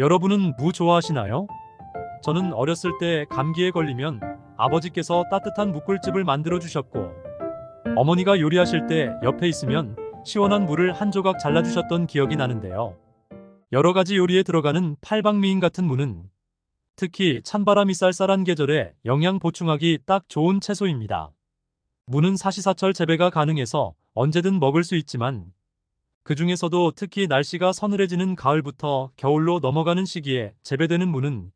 여러분은 무 좋아하시나요? 저는 어렸을 때 감기에 걸리면 아버지께서 따뜻한 묵꿀집을 만들어 주셨고, 어머니가 요리하실 때 옆에 있으면 시원한 물을 한 조각 잘라주셨던 기억이 나는데요. 여러 가지 요리에 들어가는 팔방미인 같은 무는 특히 찬바람이 쌀쌀한 계절에 영양 보충하기 딱 좋은 채소입니다. 무는 사시사철 재배가 가능해서 언제든 먹을 수 있지만, 그 중에서도 특히 날씨가 서늘해지는 가을부터 겨울로 넘어가는 시기에 재배되는 무는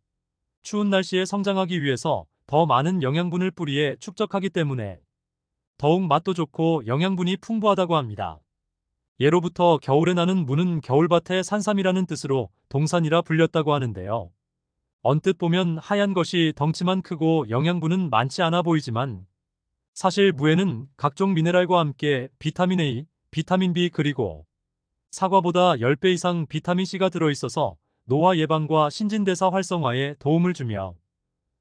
추운 날씨에 성장하기 위해서 더 많은 영양분을 뿌리에 축적하기 때문에 더욱 맛도 좋고 영양분이 풍부하다고 합니다. 예로부터 겨울에 나는 무는 겨울밭의 산삼이라는 뜻으로 동산이라 불렸다고 하는데요. 언뜻 보면 하얀 것이 덩치만 크고 영양분은 많지 않아 보이지만, 사실 무에는 각종 미네랄과 함께 비타민 A, 비타민 B 그리고 사과보다 10배 이상 비타민C가 들어있어서 노화 예방과 신진대사 활성화에 도움을 주며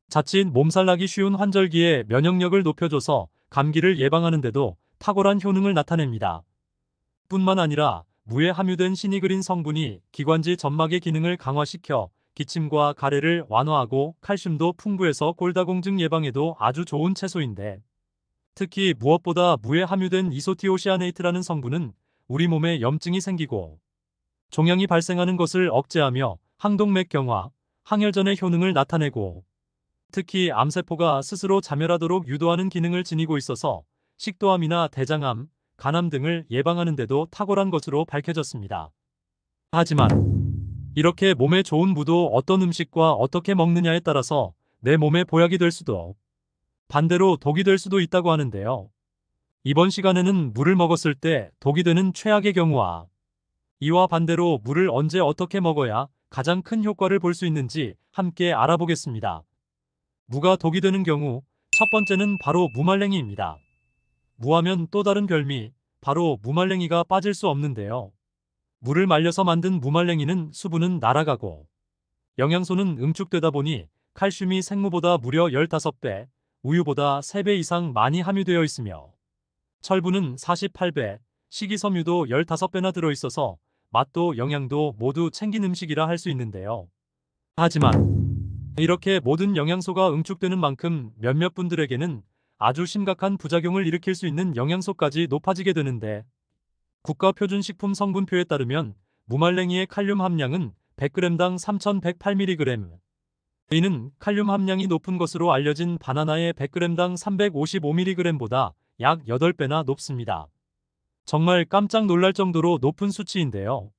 자칫 몸살나기 쉬운 환절기에 면역력을 높여줘서 감기를 예방하는 데도 탁월한 효능을 나타냅니다. 뿐만 아니라 무에 함유된 시니그린 성분이 기관지 점막의 기능을 강화시켜 기침과 가래를 완화하고 칼슘도 풍부해서 골다공증 예방에도 아주 좋은 채소인데, 특히 무엇보다 무에 함유된 이소티오시아네이트라는 성분은 우리 몸에 염증이 생기고 종양이 발생하는 것을 억제하며 항동맥 경화, 항혈전의 효능을 나타내고 특히 암세포가 스스로 자멸하도록 유도하는 기능을 지니고 있어서 식도암이나 대장암, 간암 등을 예방하는 데도 탁월한 것으로 밝혀졌습니다. 하지만 이렇게 몸에 좋은 무도 어떤 음식과 어떻게 먹느냐에 따라서 내 몸에 보약이 될 수도, 반대로 독이 될 수도 있다고 하는데요. 이번 시간에는 무를 먹었을 때 독이 되는 최악의 경우와 이와 반대로 무를 언제 어떻게 먹어야 가장 큰 효과를 볼 수 있는지 함께 알아보겠습니다. 무가 독이 되는 경우, 첫 번째는 바로 무말랭이입니다. 무하면 또 다른 별미, 바로 무말랭이가 빠질 수 없는데요. 물을 말려서 만든 무말랭이는 수분은 날아가고 영양소는 응축되다 보니 칼슘이 생무보다 무려 15배, 우유보다 3배 이상 많이 함유되어 있으며 철분은 48배, 식이섬유도 15배나 들어있어서 맛도 영양도 모두 챙긴 음식이라 할 수 있는데요. 하지만 이렇게 모든 영양소가 응축되는 만큼 몇몇 분들에게는 아주 심각한 부작용을 일으킬 수 있는 영양소까지 높아지게 되는데, 국가표준식품 성분표에 따르면 무말랭이의 칼륨 함량은 100g당 3108mg, 이는 칼륨 함량이 높은 것으로 알려진 바나나의 100g당 355mg보다 약 8배나 높습니다. 정말 깜짝 놀랄 정도로 높은 수치인데요.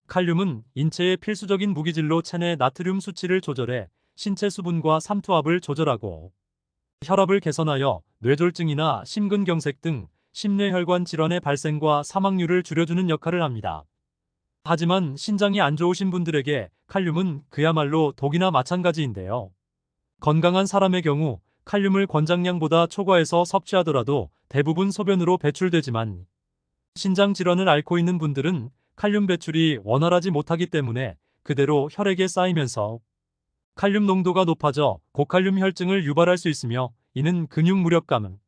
칼륨은 인체의 필수적인 무기질로 체내 나트륨 수치를 조절해 신체 수분과 삼투압을 조절하고 혈압을 개선하여 뇌졸중이나 심근경색 등 심뇌혈관 질환의 발생과 사망률을 줄여주는 역할을 합니다. 하지만 신장이 안 좋으신 분들에게 칼륨은 그야말로 독이나 마찬가지인데요. 건강한 사람의 경우 칼륨을 권장량보다 초과해서 섭취하더라도 대부분 소변으로 배출되지만, 신장 질환을 앓고 있는 분들은 칼륨 배출이 원활하지 못하기 때문에 그대로 혈액에 쌓이면서 칼륨 농도가 높아져 고칼륨 혈증을 유발할 수 있으며, 이는 근육 무력감,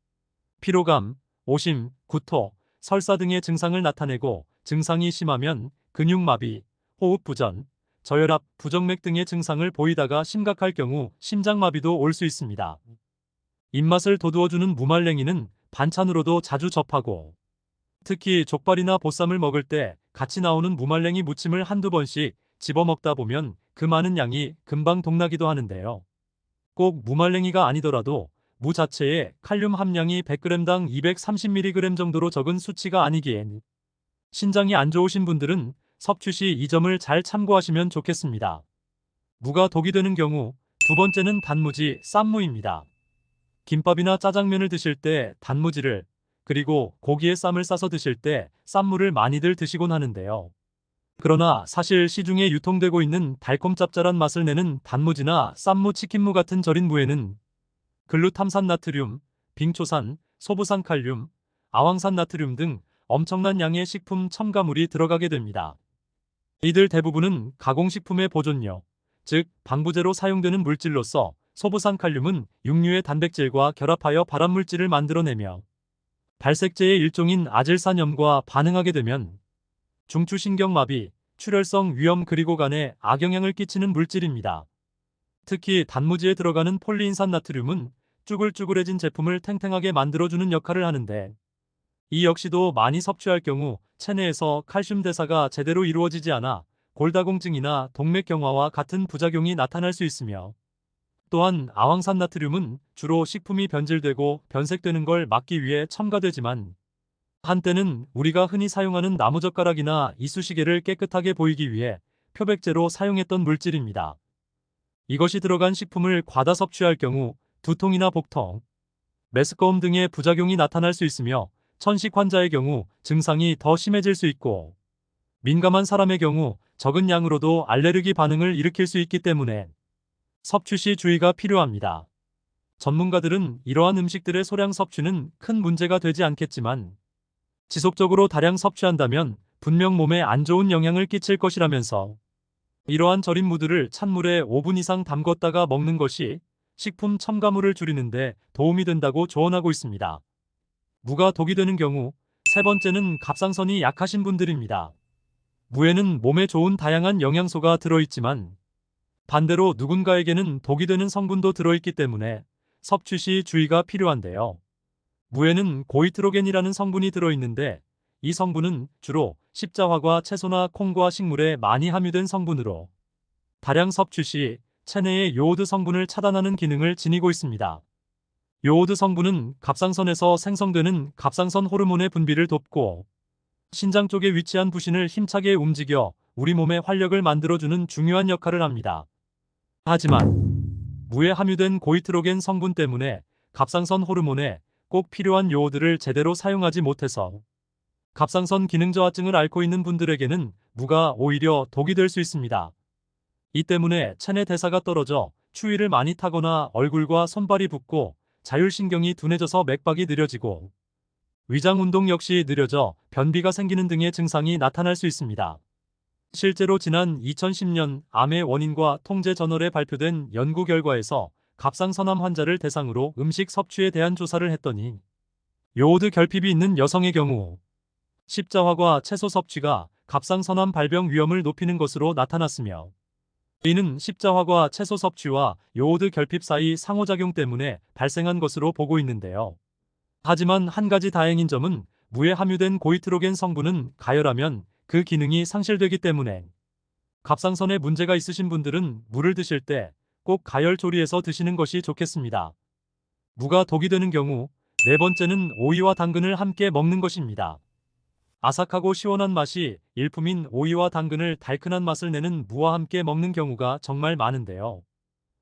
피로감, 오심, 구토, 설사 등의 증상을 나타내고 증상이 심하면 근육마비, 호흡부전, 저혈압, 부정맥 등의 증상을 보이다가 심각할 경우 심장마비도 올 수 있습니다. 입맛을 돋우어주는 무말랭이는 반찬으로도 자주 접하고 특히 족발이나 보쌈을 먹을 때 같이 나오는 무말랭이 무침을 한두 번씩 집어먹다 보면 그 많은 양이 금방 동나기도 하는데요. 꼭 무말랭이가 아니더라도 무 자체에 칼륨 함량이 100g당 230mg 정도로 적은 수치가 아니기엔 신장이 안 좋으신 분들은 섭취 시 이 점을 잘 참고하시면 좋겠습니다. 무가 독이 되는 경우 두 번째는 단무지, 쌈무입니다. 김밥이나 짜장면을 드실 때 단무지를, 그리고 고기에 쌈을 싸서 드실 때 쌈무를 많이들 드시곤 하는데요. 그러나 사실 시중에 유통되고 있는 달콤 짭짤한 맛을 내는 단무지나 쌈무, 치킨무 같은 절인 무에는 글루탐산 나트륨, 빙초산, 소부산 칼륨, 아황산 나트륨 등 엄청난 양의 식품 첨가물이 들어가게 됩니다. 이들 대부분은 가공식품의 보존료, 즉 방부제로 사용되는 물질로서 소부산 칼륨은 육류의 단백질과 결합하여 발암물질을 만들어내며 발색제의 일종인 아질산염과 반응하게 되면 중추신경마비, 출혈성 위염 그리고 간에 악영향을 끼치는 물질입니다. 특히 단무지에 들어가는 폴리인산 나트륨은 쭈글쭈글해진 제품을 탱탱하게 만들어주는 역할을 하는데, 이 역시도 많이 섭취할 경우 체내에서 칼슘 대사가 제대로 이루어지지 않아 골다공증이나 동맥경화와 같은 부작용이 나타날 수 있으며, 또한 아황산 나트륨은 주로 식품이 변질되고 변색되는 걸 막기 위해 첨가되지만, 한때는 우리가 흔히 사용하는 나무젓가락이나 이쑤시개를 깨끗하게 보이기 위해 표백제로 사용했던 물질입니다. 이것이 들어간 식품을 과다 섭취할 경우 두통이나 복통, 메스꺼움 등의 부작용이 나타날 수 있으며, 천식 환자의 경우 증상이 더 심해질 수 있고, 민감한 사람의 경우 적은 양으로도 알레르기 반응을 일으킬 수 있기 때문에 섭취 시 주의가 필요합니다. 전문가들은 이러한 음식들의 소량 섭취는 큰 문제가 되지 않겠지만, 지속적으로 다량 섭취한다면 분명 몸에 안 좋은 영향을 끼칠 것이라면서, 이러한 절인 무들을 찬물에 5분 이상 담궜다가 먹는 것이 식품 첨가물을 줄이는데 도움이 된다고 조언하고 있습니다. 무가 독이 되는 경우 세 번째는 갑상선이 약하신 분들입니다. 무에는 몸에 좋은 다양한 영양소가 들어있지만, 반대로 누군가에게는 독이 되는 성분도 들어있기 때문에 섭취 시 주의가 필요한데요. 무에는 고이트로겐이라는 성분이 들어있는데, 이 성분은 주로 십자화과 채소나 콩과 식물에 많이 함유된 성분으로 다량 섭취 시 체내의 요오드 성분을 차단하는 기능을 지니고 있습니다. 요오드 성분은 갑상선에서 생성되는 갑상선 호르몬의 분비를 돕고, 신장 쪽에 위치한 부신을 힘차게 움직여 우리 몸의 활력을 만들어주는 중요한 역할을 합니다. 하지만 무에 함유된 고이트로겐 성분 때문에 갑상선 호르몬에 꼭 필요한 요오드를 제대로 사용하지 못해서 갑상선 기능 저하증을 앓고 있는 분들에게는 무가 오히려 독이 될 수 있습니다. 이 때문에 체내 대사가 떨어져 추위를 많이 타거나 얼굴과 손발이 붓고 자율신경이 둔해져서 맥박이 느려지고, 위장 운동 역시 느려져 변비가 생기는 등의 증상이 나타날 수 있습니다. 실제로 지난 2010년 암의 원인과 통제 저널에 발표된 연구 결과에서 갑상선암 환자를 대상으로 음식 섭취에 대한 조사를 했더니, 요오드 결핍이 있는 여성의 경우 십자화과 채소 섭취가 갑상선암 발병 위험을 높이는 것으로 나타났으며, 이는 십자화과 채소 섭취와 요오드 결핍 사이 상호작용 때문에 발생한 것으로 보고 있는데요. 하지만 한 가지 다행인 점은 무에 함유된 고이트로겐 성분은 가열하면 그 기능이 상실되기 때문에 갑상선에 문제가 있으신 분들은 무를 드실 때 꼭 가열 조리해서 드시는 것이 좋겠습니다. 무가 독이 되는 경우 네 번째는 오이와 당근을 함께 먹는 것입니다. 아삭하고 시원한 맛이 일품인 오이와 당근을 달큰한 맛을 내는 무와 함께 먹는 경우가 정말 많은데요.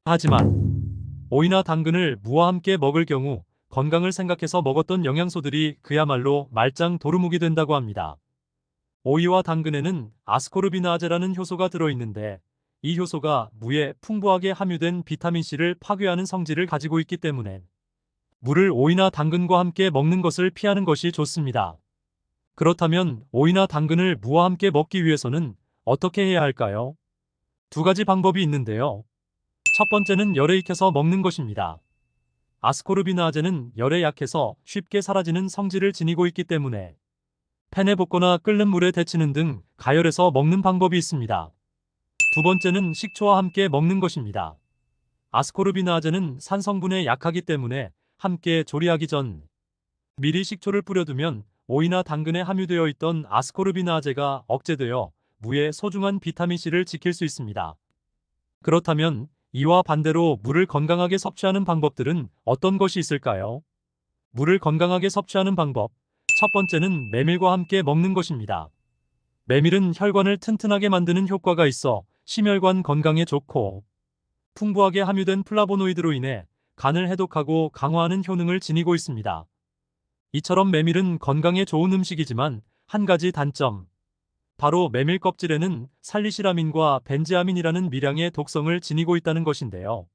하지만 오이나 당근을 무와 함께 먹을 경우 건강을 생각해서 먹었던 영양소들이 그야말로 말짱 도루묵이 된다고 합니다. 오이와 당근에는 아스코르비나아제라는 효소가 들어있는데, 이 효소가 무에 풍부하게 함유된 비타민C를 파괴하는 성질을 가지고 있기 때문에 무를 오이나 당근과 함께 먹는 것을 피하는 것이 좋습니다. 그렇다면 오이나 당근을 무와 함께 먹기 위해서는 어떻게 해야 할까요? 두 가지 방법이 있는데요. 첫 번째는 열에 익혀서 먹는 것입니다. 아스코르비나아제는 열에 약해서 쉽게 사라지는 성질을 지니고 있기 때문에 팬에 볶거나 끓는 물에 데치는 등 가열해서 먹는 방법이 있습니다. 두 번째는 식초와 함께 먹는 것입니다. 아스코르비나아제는 산 성분에 약하기 때문에 함께 조리하기 전 미리 식초를 뿌려두면 오이나 당근에 함유되어 있던 아스코르비나아제가 억제되어 무의 소중한 비타민C를 지킬 수 있습니다. 그렇다면 이와 반대로 물을 건강하게 섭취하는 방법들은 어떤 것이 있을까요? 물을 건강하게 섭취하는 방법. 첫 번째는 메밀과 함께 먹는 것입니다. 메밀은 혈관을 튼튼하게 만드는 효과가 있어 심혈관 건강에 좋고, 풍부하게 함유된 플라보노이드로 인해 간을 해독하고 강화하는 효능을 지니고 있습니다. 이처럼 메밀은 건강에 좋은 음식이지만 한 가지 단점, 바로 메밀 껍질에는 살리시라민과 벤제아민이라는 미량의 독성을 지니고 있다는 것인데요.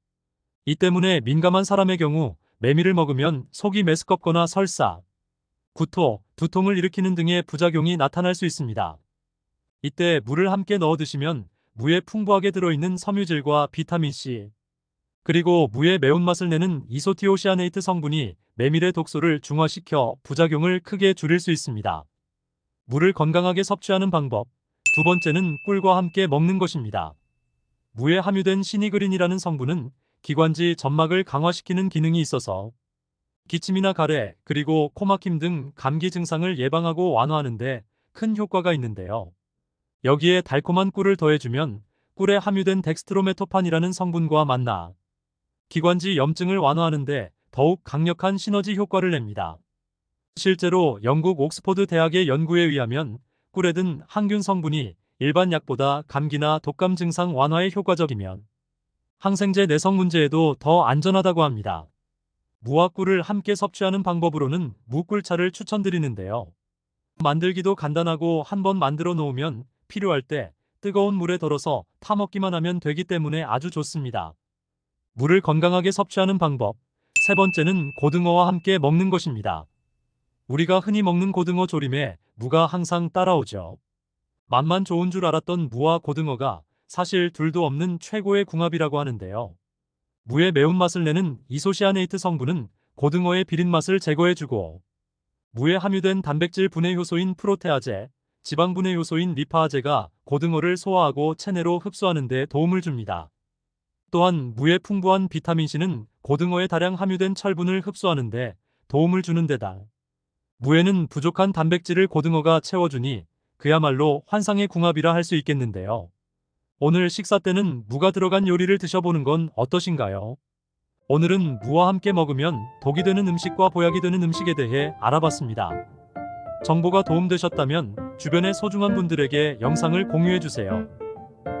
이 때문에 민감한 사람의 경우 메밀을 먹으면 속이 메스껍거나 설사, 구토, 두통을 일으키는 등의 부작용이 나타날 수 있습니다. 이때 물을 함께 넣어 드시면 무에 풍부하게 들어있는 섬유질과 비타민C, 그리고 무의 매운맛을 내는 이소티오시아네이트 성분이 메밀의 독소를 중화시켜 부작용을 크게 줄일 수 있습니다. 물을 건강하게 섭취하는 방법. 두 번째는 꿀과 함께 먹는 것입니다. 무에 함유된 시니그린이라는 성분은 기관지 점막을 강화시키는 기능이 있어서 기침이나 가래, 그리고 코막힘 등 감기 증상을 예방하고 완화하는 데 큰 효과가 있는데요. 여기에 달콤한 꿀을 더해주면 꿀에 함유된 덱스트로메토판이라는 성분과 만나 기관지 염증을 완화하는 데 더욱 강력한 시너지 효과를 냅니다. 실제로 영국 옥스퍼드 대학의 연구에 의하면 꿀에 든 항균 성분이 일반 약보다 감기나 독감 증상 완화에 효과적이면 항생제 내성 문제에도 더 안전하다고 합니다. 무와 꿀을 함께 섭취하는 방법으로는 무꿀차를 추천드리는데요. 만들기도 간단하고 한번 만들어 놓으면 필요할 때 뜨거운 물에 덜어서 타먹기만 하면 되기 때문에 아주 좋습니다. 물을 건강하게 섭취하는 방법. 세 번째는 고등어와 함께 먹는 것입니다. 우리가 흔히 먹는 고등어 조림에 무가 항상 따라오죠. 맛만 좋은 줄 알았던 무와 고등어가 사실 둘도 없는 최고의 궁합이라고 하는데요. 무의 매운맛을 내는 이소시아네이트 성분은 고등어의 비린맛을 제거해주고 무에 함유된 단백질 분해 효소인 프로테아제, 지방 분해 요소인 리파아제가 고등어를 소화하고 체내로 흡수하는 데 도움을 줍니다. 또한 무의 풍부한 비타민C는 고등어에 다량 함유된 철분을 흡수하는 데 도움을 주는 데다 무에는 부족한 단백질을 고등어가 채워주니 그야말로 환상의 궁합이라 할 수 있겠는데요. 오늘 식사 때는 무가 들어간 요리를 드셔보는 건 어떠신가요? 오늘은 무와 함께 먹으면 독이 되는 음식과 보약이 되는 음식에 대해 알아봤습니다. 정보가 도움되셨다면 주변의 소중한 분들에게 영상을 공유해주세요.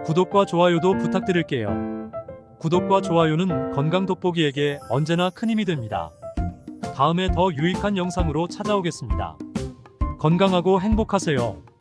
구독과 좋아요도 부탁드릴게요. 구독과 좋아요는 건강 돋보기에게 언제나 큰 힘이 됩니다. 다음에 더 유익한 영상으로 찾아오겠습니다. 건강하고 행복하세요.